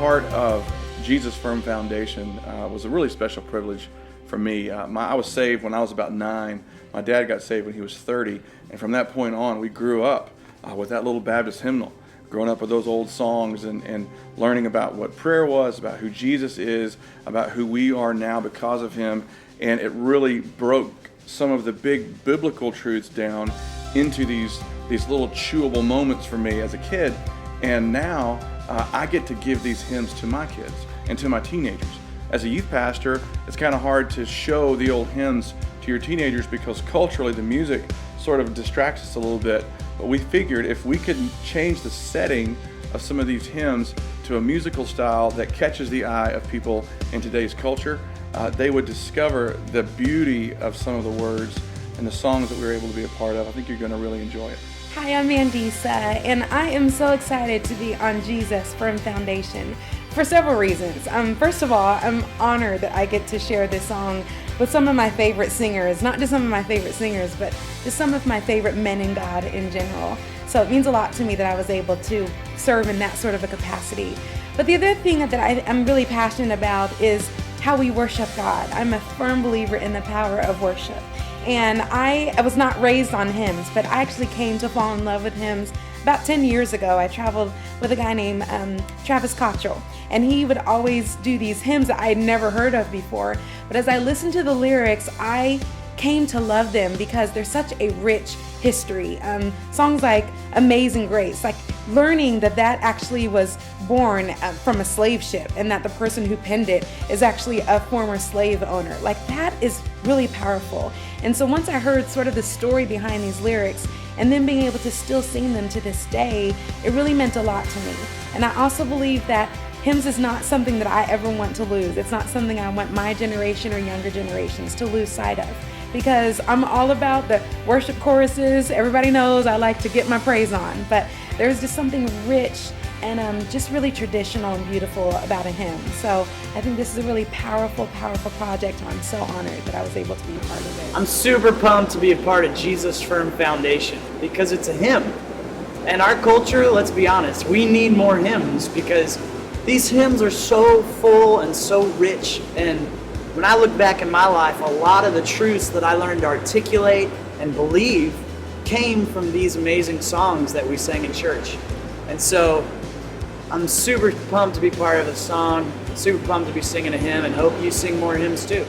part of Jesus Firm Foundation was a really special privilege for me. I was saved when I was about 9. My dad got saved when he was 30, and from that point on, we grew up with that little Baptist hymnal, growing up with those old songs and learning about what prayer was, about who Jesus is, about who we are now because of him, and it really broke some of the big biblical truths down into these little chewable moments for me as a kid. And now I get to give these hymns to my kids and to my teenagers. As a youth pastor, it's kind of hard to show the old hymns to your teenagers because culturally the music sort of distracts us a little bit. But we figured if we could change the setting of some of these hymns to a musical style that catches the eye of people in today's culture, they would discover the beauty of some of the words and the songs that we were able to be a part of. I think you're going to really enjoy it. Hi, I'm Mandisa, and I am so excited to be on Jesus Firm Foundation for several reasons. First of all, I'm honored that I get to share this song with some of my favorite singers, not just some of my favorite singers, but just some of my favorite men in God in general. So it means a lot to me that I was able to serve in that sort of a capacity. But the other thing that I'm really passionate about is how we worship God. I'm a firm believer in the power of worship. And I was not raised on hymns, but I actually came to fall in love with hymns about 10 years ago. I traveled with a guy named Travis Cottrell, and he would always do these hymns that I had never heard of before. But as I listened to the lyrics, I came to love them because there's such a rich history. Songs like Amazing Grace, like learning that actually was born from a slave ship and that the person who penned it is actually a former slave owner. Like that is really powerful. And so once I heard sort of the story behind these lyrics and then being able to still sing them to this day, it really meant a lot to me. And I also believe that hymns is not something that I ever want to lose. It's not something I want my generation or younger generations to lose sight of, because I'm all about the worship choruses. Everybody knows I like to get my praise on, but there's just something rich and just really traditional and beautiful about a hymn. So I think this is a really powerful, powerful project, and I'm so honored that I was able to be a part of it. I'm super pumped to be a part of Jesus Firm Foundation because it's a hymn. And our culture, let's be honest, we need more hymns because these hymns are so full and so rich. And when I look back in my life, a lot of the truths that I learned to articulate and believe came from these amazing songs that we sang in church. And so I'm super pumped to be part of a song, super pumped to be singing a hymn, and hope you sing more hymns too.